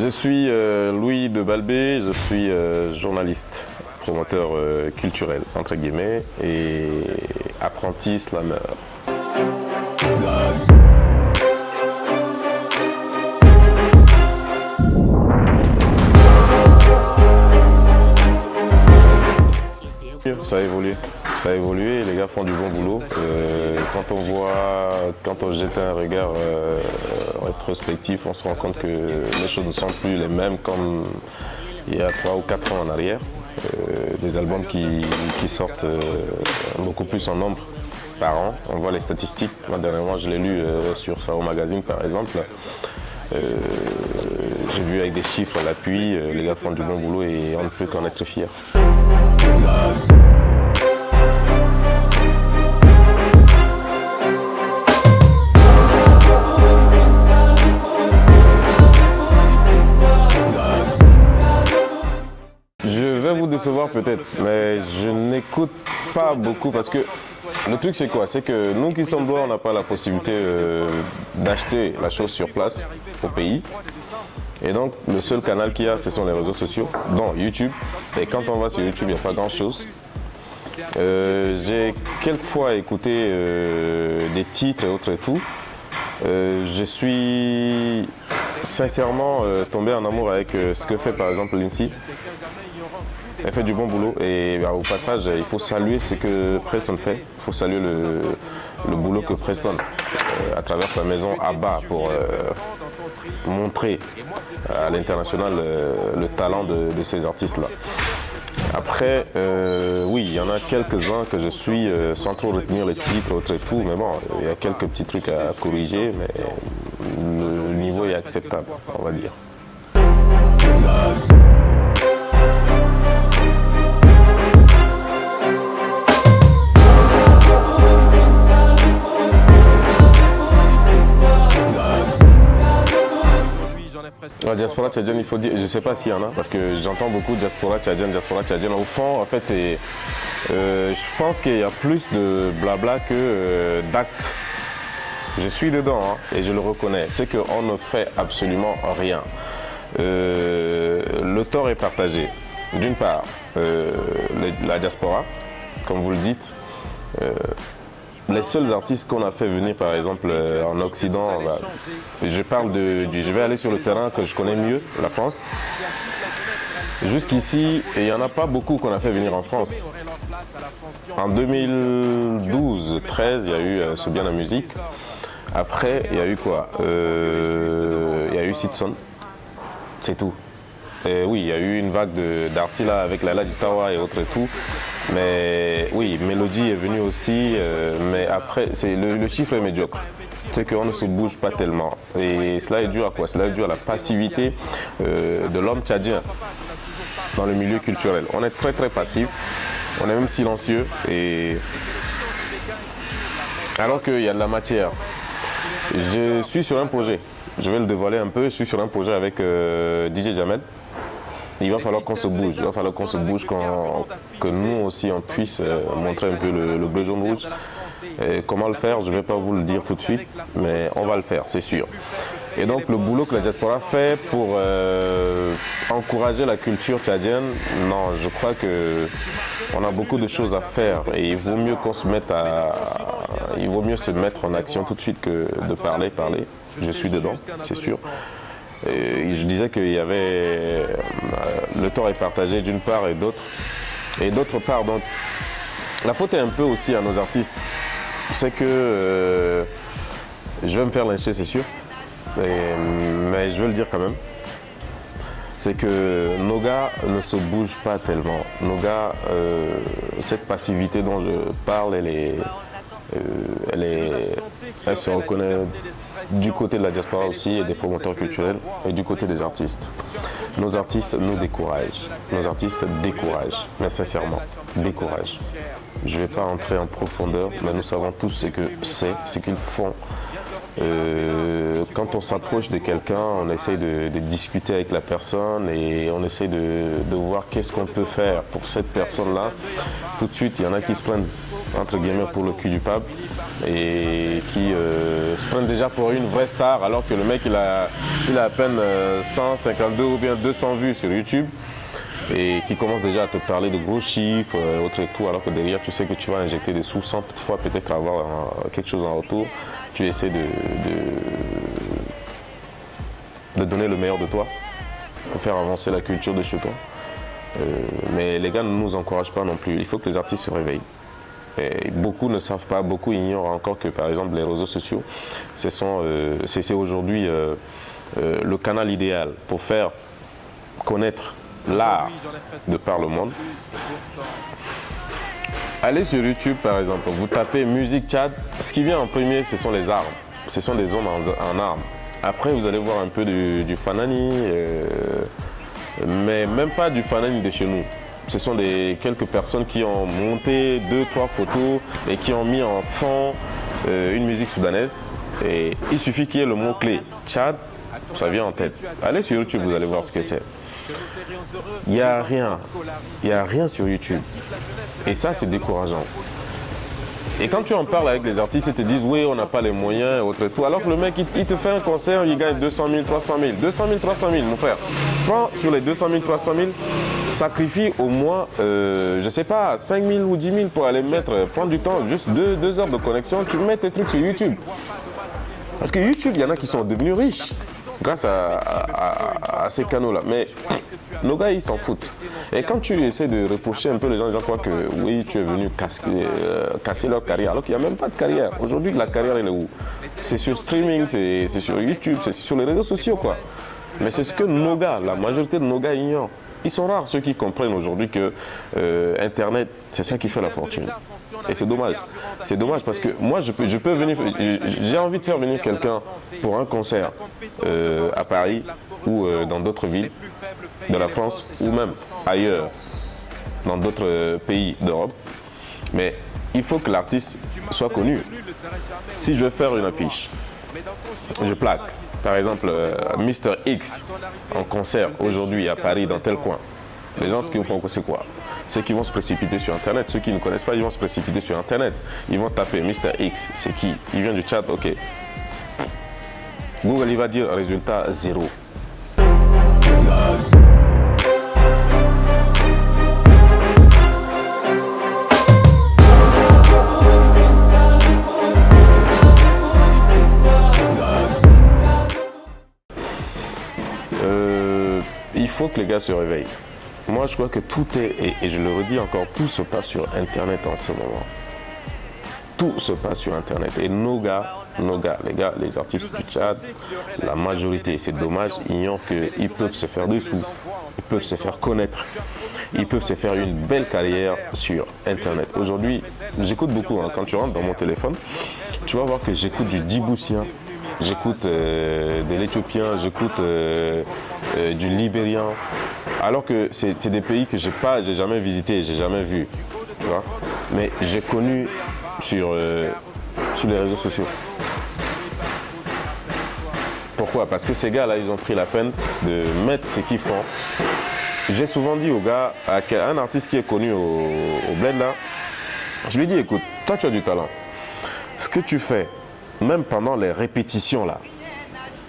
Je suis Louis de Balbé, je suis journaliste, promoteur culturel, entre guillemets, et apprenti slammer. Ça a évolué, les gars font du bon boulot. Quand on jette un regard rétrospectif, on se rend compte que les choses ne sont plus les mêmes comme il y a 3 ou 4 ans en arrière. Des albums qui sortent beaucoup plus en nombre par an. On voit les statistiques. Moi, dernièrement, je l'ai lu sur Sao Magazine, par exemple. J'ai vu avec des chiffres à l'appui, les gars font du bon boulot et on ne peut qu'en être fier. Je vais vous décevoir peut-être, mais je n'écoute pas beaucoup parce que le truc c'est quoi? C'est que nous qui sommes blancs, on n'a pas la possibilité d'acheter la chose sur place au pays. Et donc le seul canal qu'il y a, ce sont les réseaux sociaux, dont YouTube. Et quand on va sur YouTube, il n'y a pas grand chose. J'ai quelquefois écouté des titres et autres et tout. Je suis sincèrement tombé en amour avec ce que fait par exemple Lindsay. Elle fait du bon boulot et au passage, il faut saluer ce que Preston fait. Il faut saluer le boulot que Preston, à travers sa maison ABBA, pour montrer à l'international le talent de ces artistes-là. Après, oui, il y en a quelques-uns que je suis sans trop retenir les titres, autres et tout, mais bon, il y a quelques petits trucs à corriger, mais le niveau est acceptable, on va dire. La diaspora tchadienne, il faut dire, je ne sais pas s'il y en a, parce que j'entends beaucoup diaspora tchadienne. Au fond, en fait, je pense qu'il y a plus de blabla que d'actes. Je suis dedans hein, et je le reconnais. C'est qu'on ne fait absolument rien. Le tort est partagé. D'une part, la diaspora, comme vous le dites, les seuls artistes qu'on a fait venir par exemple en Occident, je vais aller sur le terrain que je connais mieux, la France. Jusqu'ici, il n'y en a pas beaucoup qu'on a fait venir en France. En 2012-13, il y a eu C'est bien la musique. Après, il y a eu quoi? Il y a eu Sitson, c'est tout. Et oui, il y a eu une vague d'Arcy là avec Lala Jitawa et autres et tout. Mais oui, Mélodie est venue aussi, mais après, le chiffre est médiocre. C'est qu'on ne se bouge pas tellement. Et cela est dû à quoi? Cela est dû à la passivité de l'homme tchadien dans le milieu culturel. On est très très passif, on est même silencieux, et alors qu'il y a de la matière. Je suis sur un projet, je vais le dévoiler un peu, je suis sur un projet avec DJ Jamel. Il va falloir qu'on se bouge, que nous aussi on puisse montrer un peu le bleu jaune rouge. Et comment le faire, je ne vais pas vous le dire tout de suite, mais on va le faire, c'est sûr. Et donc le boulot que la diaspora fait pour encourager la culture tchadienne, non, je crois qu'on a beaucoup de choses à faire et il vaut mieux qu'on se mette il vaut mieux se mettre en action tout de suite que de parler. Je suis dedans, c'est sûr. Et je disais qu'il y avait le tort est partagé d'une part et d'autre part. Donc la faute est un peu aussi à nos artistes. C'est que je vais me faire lyncher, c'est sûr, mais je veux le dire quand même. C'est que nos gars ne se bougent pas tellement. Nos gars, cette passivité dont je parle, elle se reconnaît du côté de la diaspora aussi et des promoteurs culturels et du côté des artistes. Nos artistes nous découragent. Nos artistes découragent, mais sincèrement, découragent. Je ne vais pas entrer en profondeur, mais nous savons tous ce qu'ils font. Quand on s'approche de quelqu'un, on essaye de discuter avec la personne et on essaye de voir qu'est-ce qu'on peut faire pour cette personne-là. Tout de suite, il y en a qui se prennent entre guillemets, pour le cul du pape et qui se prennent déjà pour une vraie star alors que le mec il a à peine 152 ou bien 200 vues sur YouTube et qui commence déjà à te parler de gros chiffres, autre et tout, alors que derrière tu sais que tu vas injecter des sous sans toutefois peut-être avoir quelque chose en retour. Tu essaies de donner le meilleur de toi pour faire avancer la culture de chez toi. Mais les gars ne nous encouragent pas non plus. Il faut que les artistes se réveillent. Et beaucoup ne savent pas, beaucoup ignorent encore que par exemple les réseaux sociaux, c'est aujourd'hui le canal idéal pour faire connaître l'art de par le monde. Allez sur YouTube par exemple, vous tapez musique Tchad, ce qui vient en premier ce sont les armes, ce sont des hommes en armes. Après vous allez voir un peu du Fanani, mais même pas du Fanani de chez nous. Ce sont quelques personnes qui ont monté 2-3 photos et qui ont mis en fond une musique soudanaise. Et il suffit qu'il y ait le mot-clé Tchad, ça vient en tête. Allez sur YouTube, vous allez voir ce que c'est. Il n'y a rien sur YouTube. Et ça, c'est décourageant. Et quand tu en parles avec les artistes, ils te disent oui, on n'a pas les moyens, autre tout. Alors que le mec, il te fait un concert, il gagne 200 000, 300 000. 200 000, 300 000, mon frère. Prends sur les 200 000, 300 000, sacrifie au moins, je sais pas, 5 000 ou 10 000 pour aller mettre, prendre du temps, juste 2 heures de connexion, tu mets tes trucs sur YouTube. Parce que YouTube, il y en a qui sont devenus riches grâce à ces canaux-là. Mais nos gars, ils s'en foutent. Et quand tu essaies de reprocher un peu les gens croient que oui, tu es venu casser leur carrière, alors qu'il n'y a même pas de carrière. Aujourd'hui, la carrière, elle est où? C'est sur streaming, c'est sur YouTube, c'est sur les réseaux sociaux, quoi. Mais c'est ce que nos gars, la majorité de nos gars ignorent. Ils sont rares ceux qui comprennent aujourd'hui que Internet, c'est ça qui fait la fortune. Et c'est dommage. C'est dommage parce que moi, je peux venir, j'ai envie de faire venir quelqu'un pour un concert à Paris ou dans d'autres villes de la France ou même ailleurs, dans d'autres pays d'Europe. Mais il faut que l'artiste soit connu. Si je veux faire une affiche, je plaque. Par exemple, Mr X en concert aujourd'hui à Paris, dans tel coin. Les gens, ce qu'ils font, c'est quoi? C'est qu'ils vont se précipiter sur Internet. Ceux qui ne connaissent pas, ils vont se précipiter sur Internet. Ils vont taper Mr X, c'est qui? Il vient du chat, ok. Google, il va dire résultat 0. Il faut que les gars se réveillent. Moi, je crois que tout est, et je le redis encore, tout se passe sur Internet en ce moment. Tout se passe sur Internet. Et nos gars, les gars, les artistes du Tchad, la majorité, c'est dommage, ignorent qu'ils peuvent se faire des sous, ils peuvent se faire connaître, ils peuvent se faire une belle carrière sur Internet. Aujourd'hui, j'écoute beaucoup, hein. Quand tu rentres dans mon téléphone, tu vas voir que j'écoute du Djiboutien, j'écoute de l'Éthiopien, j'écoute du Libérien, alors que c'est des pays que j'ai jamais visités, j'ai jamais vu, tu vois. Mais j'ai connu sur les réseaux sociaux. Pourquoi? Parce que ces gars-là, ils ont pris la peine de mettre ce qu'ils font. J'ai souvent dit aux gars, à un artiste qui est connu au bled là, je lui ai dit, écoute, toi tu as du talent. Ce que tu fais, même pendant les répétitions là,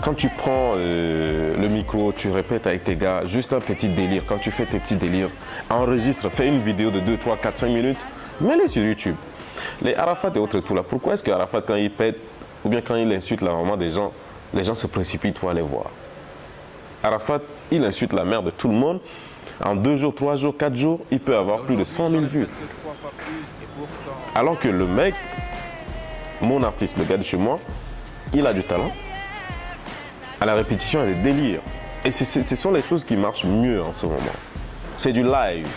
quand tu prends le micro, tu répètes avec tes gars, juste un petit délire, quand tu fais tes petits délires, enregistre, fais une vidéo de 2, 3, 4, 5 minutes, mets-les sur YouTube. Les Arafat et autres tout là, pourquoi est-ce que Arafat quand il pète, ou bien quand il insulte la maman des gens, les gens se précipitent pour aller voir? Arafat, il insulte la mère de tout le monde, en 2 jours, 3 jours, 4 jours, il peut avoir plus de 100 000 vues. Alors que le mec, mon artiste, le gars de chez moi, il a du talent. À la répétition, il y a des délires. Et ce sont les choses qui marchent mieux en ce moment. C'est du live,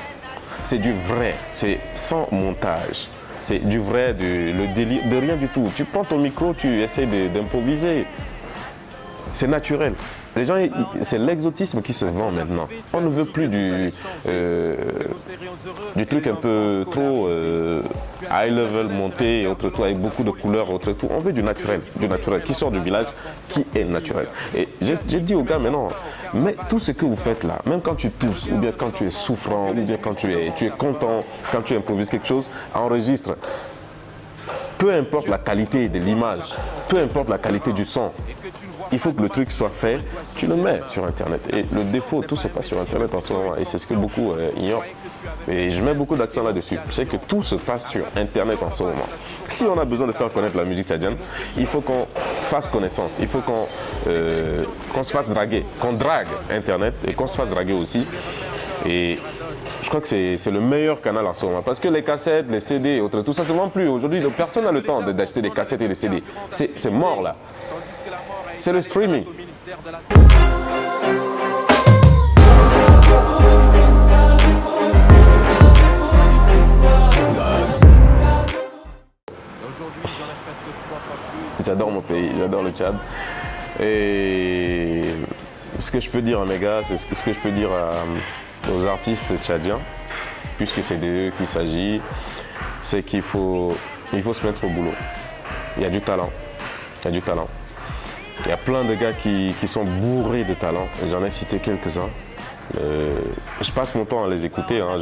c'est du vrai, c'est sans montage. C'est du vrai, le délire, de rien du tout. Tu prends ton micro, tu essaies d'improviser. C'est naturel. Les gens, c'est l'exotisme qui se vend maintenant. On ne veut plus du truc un peu trop high level monté et autre tout, avec beaucoup de couleurs, autre tout. On veut du naturel qui sort du village, qui est naturel. Et j'ai dit aux gars, mais non, mais tout ce que vous faites là, même quand tu tousses, ou bien quand tu es souffrant, ou bien quand tu es content, quand tu improvises quelque chose, enregistre. peu importe la qualité de l'image, peu importe la qualité du son, il faut que le truc soit fait, tu le mets sur Internet. Et le défaut, tout se passe sur Internet en ce moment, et c'est ce que beaucoup ignorent. Et je mets beaucoup d'accent là-dessus. C'est que tout se passe sur Internet en ce moment. Si on a besoin de faire connaître la musique tchadienne, il faut qu'on fasse connaissance, il faut qu'on se fasse draguer, qu'on drague Internet et qu'on se fasse draguer aussi. Et je crois que c'est le meilleur canal en ce moment. Parce que les cassettes, les CD et autres, tout ça, c'est vraiment plus. Aujourd'hui, personne n'a le temps d'acheter des cassettes et des CD. C'est mort là. C'est le streaming. J'adore mon pays, j'adore le Tchad. Et ce que je peux dire à mes gars, c'est ce que je peux dire aux artistes tchadiens, puisque c'est d'eux qu'il s'agit, c'est qu'il faut se mettre au boulot. Il y a du talent, il y a du talent. Il y a plein de gars qui sont bourrés de talent, j'en ai cité quelques-uns. Je passe mon temps à les écouter, hein.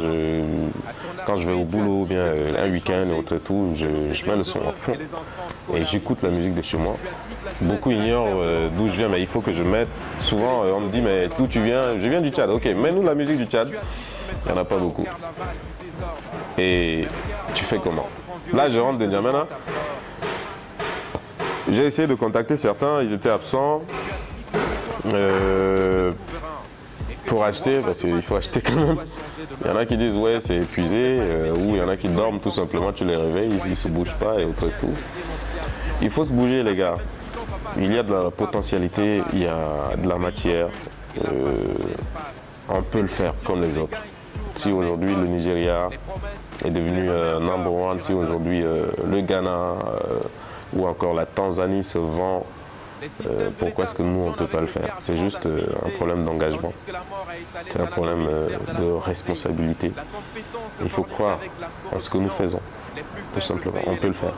Quand je vais au boulot, bien un week-end ou autre tout, je mets le son en fond et j'écoute la musique de chez moi. Beaucoup ignorent d'où je viens, mais il faut que je mette. Souvent, on me dit, mais d'où tu viens? Je viens du Tchad. Ok, mets-nous la musique du Tchad. Il n'y en a pas beaucoup. Et tu fais comment? Là, je rentre de N'Djamena. J'ai essayé de contacter certains, ils étaient absents. Pour acheter, parce qu'il faut acheter quand même. Il y en a qui disent ouais c'est épuisé, ou il y en a qui dorment tout simplement, tu les réveilles, ils ne se bougent pas et autre tout. Il faut se bouger les gars. Il y a de la potentialité, il y a de la matière. On peut le faire comme les autres. Si aujourd'hui le Nigeria est devenu number one, si aujourd'hui le Ghana ou encore la Tanzanie se vend, pourquoi est-ce que nous on ne peut pas le faire? C'est juste un problème d'engagement, c'est un problème de responsabilité. Il faut croire en ce que nous faisons, tout simplement, on peut le faire.